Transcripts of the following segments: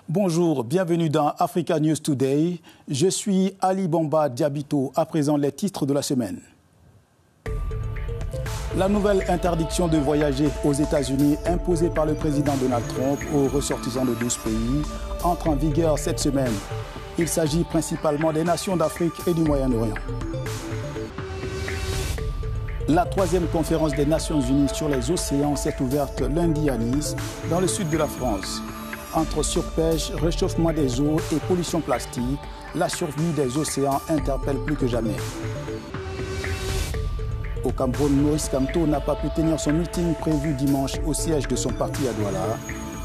Bonjour, bienvenue dans Africa News Today. Je suis Ali Bomba Diabito. À présent, les titres de la semaine. La nouvelle interdiction de voyager aux États-Unis imposée par le président Donald Trump aux ressortissants de 12 pays entre en vigueur cette semaine. Il s'agit principalement des nations d'Afrique et du Moyen-Orient. La 3e conférence des Nations Unies sur les océans s'est ouverte lundi à Nice, dans le sud de la France. Entre surpêche, réchauffement des eaux et pollution plastique, la survie des océans interpelle plus que jamais. Au Cameroun, Maurice Kamto n'a pas pu tenir son meeting prévu dimanche au siège de son parti à Douala.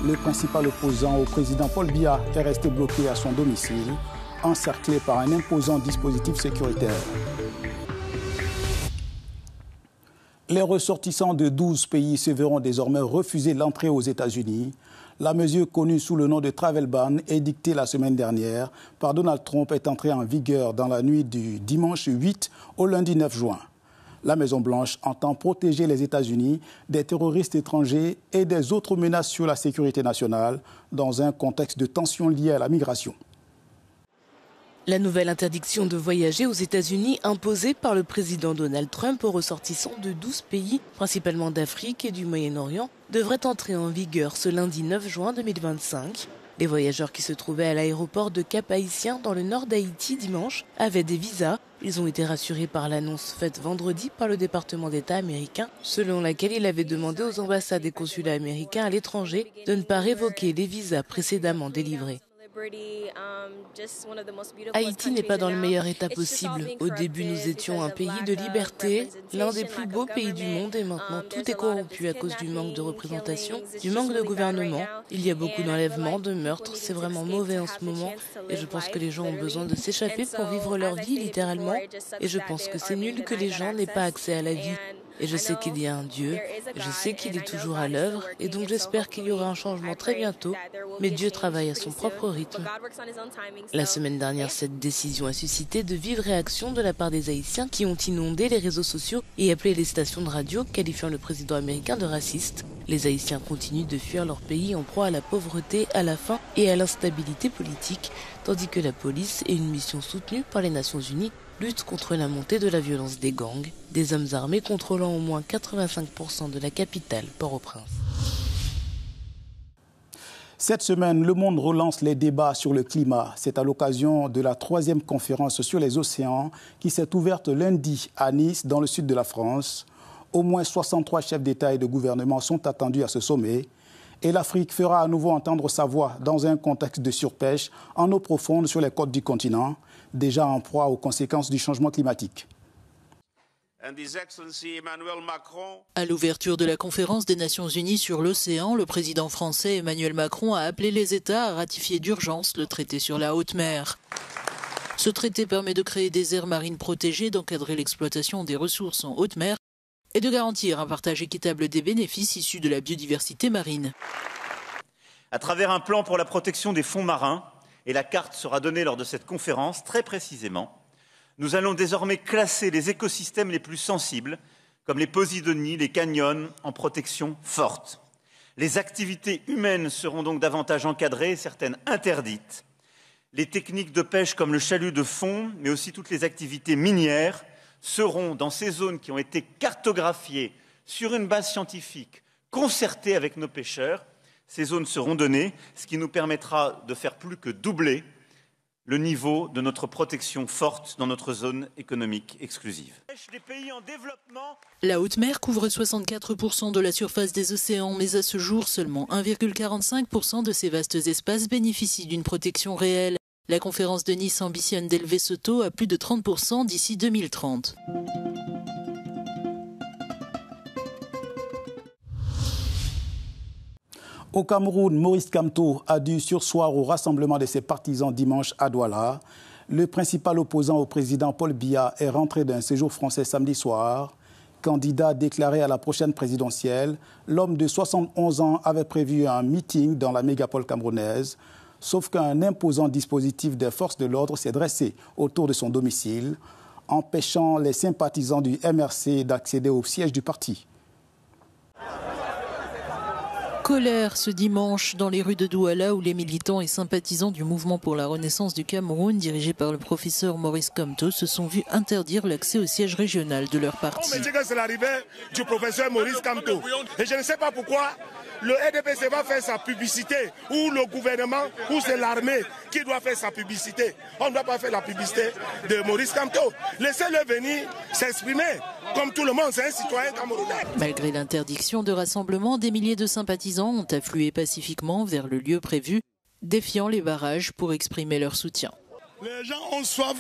Le principal opposant au président Paul Biya est resté bloqué à son domicile, encerclé par un imposant dispositif sécuritaire. Les ressortissants de 12 pays se verront désormais refuser l'entrée aux États-Unis. La mesure connue sous le nom de Travel Ban, édictée la semaine dernière par Donald Trump, est entrée en vigueur dans la nuit du dimanche 8 au lundi 9 juin. La Maison-Blanche entend protéger les États-Unis des terroristes étrangers et des autres menaces sur la sécurité nationale dans un contexte de tensions liées à la migration. La nouvelle interdiction de voyager aux États-Unis imposée par le président Donald Trump aux ressortissants de 12 pays, principalement d'Afrique et du Moyen-Orient, devrait entrer en vigueur ce lundi 9 juin 2025. Les voyageurs qui se trouvaient à l'aéroport de Cap-Haïtien dans le nord d'Haïti dimanche avaient des visas. Ils ont été rassurés par l'annonce faite vendredi par le département d'État américain, selon laquelle il avait demandé aux ambassades et consulats américains à l'étranger de ne pas révoquer les visas précédemment délivrés. Haïti n'est pas dans le meilleur état possible. Au début, nous étions un pays de liberté, l'un des plus beaux pays du monde, et maintenant tout est corrompu à cause du manque de représentation, du manque de gouvernement. Il y a beaucoup d'enlèvements, de meurtres, c'est vraiment mauvais en ce moment, et je pense que les gens ont besoin de s'échapper pour vivre leur vie, littéralement, et je pense que c'est nul que les gens n'aient pas accès à la vie. Et je sais qu'il y a un Dieu, je sais qu'il est toujours à l'œuvre, et donc j'espère qu'il y aura un changement très bientôt, mais Dieu travaille à son propre rythme. La semaine dernière, cette décision a suscité de vives réactions de la part des Haïtiens qui ont inondé les réseaux sociaux et appelé les stations de radio, qualifiant le président américain de raciste. Les Haïtiens continuent de fuir leur pays en proie à la pauvreté, à la faim et à l'instabilité politique, tandis que la police et une mission soutenue par les Nations Unies lutte contre la montée de la violence des gangs, des hommes armés contrôlant au moins 85% de la capitale, Port-au-Prince. Cette semaine, le monde relance les débats sur le climat. C'est à l'occasion de la 3e conférence sur les océans qui s'est ouverte lundi à Nice, dans le sud de la France. Au moins 63 chefs d'État et de gouvernement sont attendus à ce sommet. Et l'Afrique fera à nouveau entendre sa voix dans un contexte de surpêche en eau profonde sur les côtes du continent, déjà en proie aux conséquences du changement climatique. À l'ouverture de la conférence des Nations Unies sur l'océan, le président français Emmanuel Macron a appelé les États à ratifier d'urgence le traité sur la haute mer. Ce traité permet de créer des aires marines protégées, d'encadrer l'exploitation des ressources en haute mer et de garantir un partage équitable des bénéfices issus de la biodiversité marine. À travers un plan pour la protection des fonds marins, et la carte sera donnée lors de cette conférence, très précisément, nous allons désormais classer les écosystèmes les plus sensibles, comme les posidonies, les canyons, en protection forte. Les activités humaines seront donc davantage encadrées, certaines interdites. Les techniques de pêche comme le chalut de fond, mais aussi toutes les activités minières, seront dans ces zones qui ont été cartographiées sur une base scientifique, concertée avec nos pêcheurs. Ces zones seront données, ce qui nous permettra de faire plus que doubler le niveau de notre protection forte dans notre zone économique exclusive. La haute mer couvre 64% de la surface des océans, mais à ce jour, seulement 1,45% de ces vastes espaces bénéficient d'une protection réelle. La conférence de Nice ambitionne d'élever ce taux à plus de 30% d'ici 2030. Au Cameroun, Maurice Kamto a dû surseoir au rassemblement de ses partisans dimanche à Douala. Le principal opposant au président Paul Biya est rentré d'un séjour français samedi soir. Candidat déclaré à la prochaine présidentielle, l'homme de 71 ans avait prévu un meeting dans la mégapole camerounaise. Sauf qu'un imposant dispositif des forces de l'ordre s'est dressé autour de son domicile, empêchant les sympathisants du MRC d'accéder au siège du parti. Colère ce dimanche dans les rues de Douala où les militants et sympathisants du mouvement pour la renaissance du Cameroun, dirigé par le professeur Maurice Kamto, se sont vus interdire l'accès au siège régional de leur parti. On me dit que c'est l'arrivée du professeur Maurice Kamto. Et je ne sais pas pourquoi le RDPC va faire sa publicité, ou le gouvernement, ou c'est l'armée qui doit faire sa publicité. On ne doit pas faire la publicité de Maurice Kamto. Laissez-le venir s'exprimer. Comme tout le monde, c'est un citoyen camerounais. Malgré l'interdiction de rassemblement, des milliers de sympathisants ont afflué pacifiquement vers le lieu prévu, défiant les barrages pour exprimer leur soutien. Les gens ont soif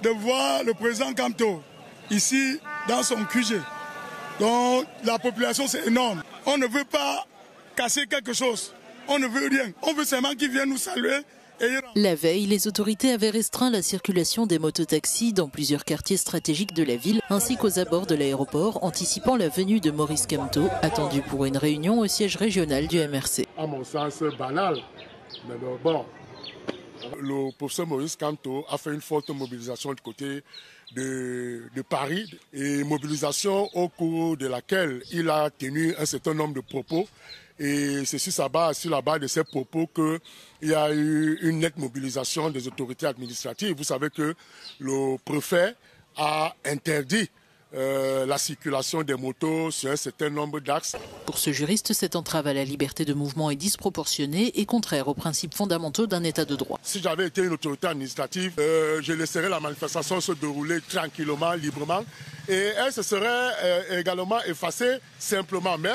de voir le président Kamto ici dans son QG. Donc la population c'est énorme. On ne veut pas casser quelque chose. On ne veut rien. On veut seulement qu'ils viennent nous saluer. La veille, les autorités avaient restreint la circulation des mototaxis dans plusieurs quartiers stratégiques de la ville, ainsi qu'aux abords de l'aéroport, anticipant la venue de Maurice Kamto, attendu pour une réunion au siège régional du MRC. À mon sens, banal. Mais bon, le professeur Maurice Kamto a fait une forte mobilisation du côté de Paris, et mobilisation au cours de laquelle il a tenu un certain nombre de propos. Et c'est sur la base de ces propos qu'il y a eu une nette mobilisation des autorités administratives. Vous savez que le préfet a interdit la circulation des motos sur un certain nombre d'axes. Pour ce juriste, cette entrave à la liberté de mouvement est disproportionnée et contraire aux principes fondamentaux d'un État de droit. Si j'avais été une autorité administrative, je laisserais la manifestation se dérouler tranquillement, librement, et elle se serait également effacée simplement. Mais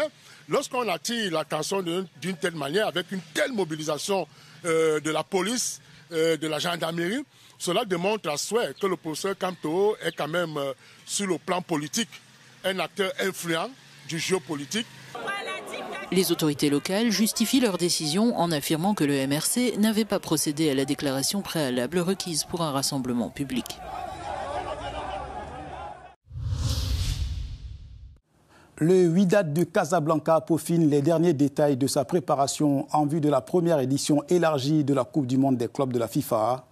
lorsqu'on attire l'attention d'une telle manière, avec une telle mobilisation de la police, de la gendarmerie, cela démontre à souhait que le professeur Kamto est quand même, sur le plan politique, un acteur influent du jeu politique. Les autorités locales justifient leur décision en affirmant que le MRC n'avait pas procédé à la déclaration préalable requise pour un rassemblement public. Le Wydad de Casablanca peaufine les derniers détails de sa préparation en vue de la première édition élargie de la Coupe du monde des clubs de la FIFA.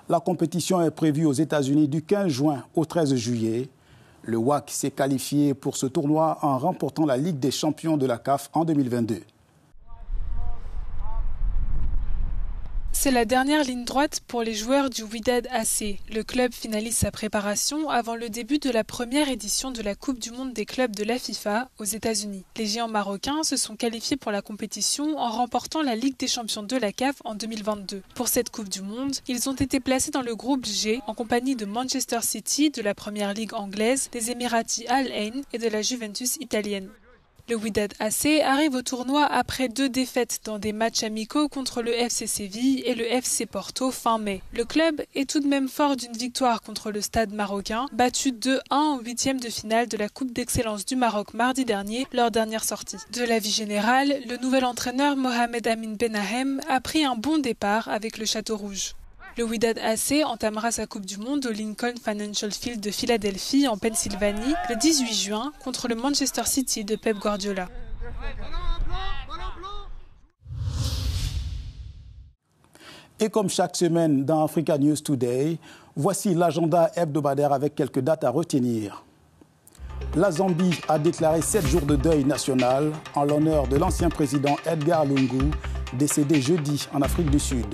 La compétition est prévue aux États-Unis du 15 juin au 13 juillet. Le WAC s'est qualifié pour ce tournoi en remportant la Ligue des champions de la CAF en 2022. C'est la dernière ligne droite pour les joueurs du Wydad AC. Le club finalise sa préparation avant le début de la première édition de la Coupe du monde des clubs de la FIFA aux États-Unis. Les géants marocains se sont qualifiés pour la compétition en remportant la Ligue des champions de la CAF en 2022. Pour cette Coupe du monde, ils ont été placés dans le groupe G en compagnie de Manchester City, de la première ligue anglaise, des Émiratis Al Ain et de la Juventus italienne. Le Wydad AC arrive au tournoi après 2 défaites dans des matchs amicaux contre le FC Séville et le FC Porto fin mai. Le club est tout de même fort d'une victoire contre le Stade marocain, battu 2-1 en 8e de finale de la Coupe d'Excellence du Maroc mardi dernier, leur dernière sortie. De l'avis général, le nouvel entraîneur Mohamed Amin Benahem a pris un bon départ avec le Château Rouge. Le Wydad AC entamera sa Coupe du monde au Lincoln Financial Field de Philadelphie en Pennsylvanie le 18 juin contre le Manchester City de Pep Guardiola. Et comme chaque semaine dans Africa News Today, voici l'agenda hebdomadaire avec quelques dates à retenir. La Zambie a déclaré 7 jours de deuil national en l'honneur de l'ancien président Edgar Lungu, décédé jeudi en Afrique du Sud.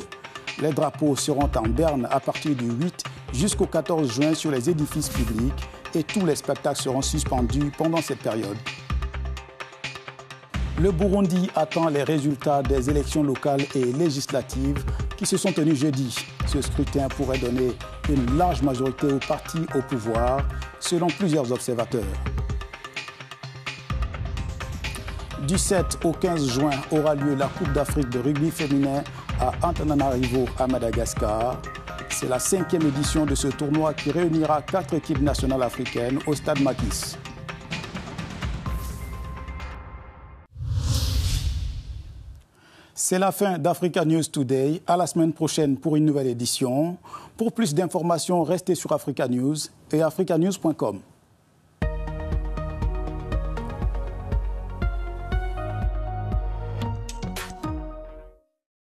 Les drapeaux seront en berne à partir du 8 jusqu'au 14 juin sur les édifices publics et tous les spectacles seront suspendus pendant cette période. Le Burundi attend les résultats des élections locales et législatives qui se sont tenues jeudi. Ce scrutin pourrait donner une large majorité au parti au pouvoir, selon plusieurs observateurs. Du 7 au 15 juin aura lieu la Coupe d'Afrique de rugby féminin à Antananarivo à Madagascar. C'est la 5e édition de ce tournoi qui réunira 4 équipes nationales africaines au stade Makis. C'est la fin d'Africa News Today. À la semaine prochaine pour une nouvelle édition. Pour plus d'informations, restez sur Africa News et africanews.com.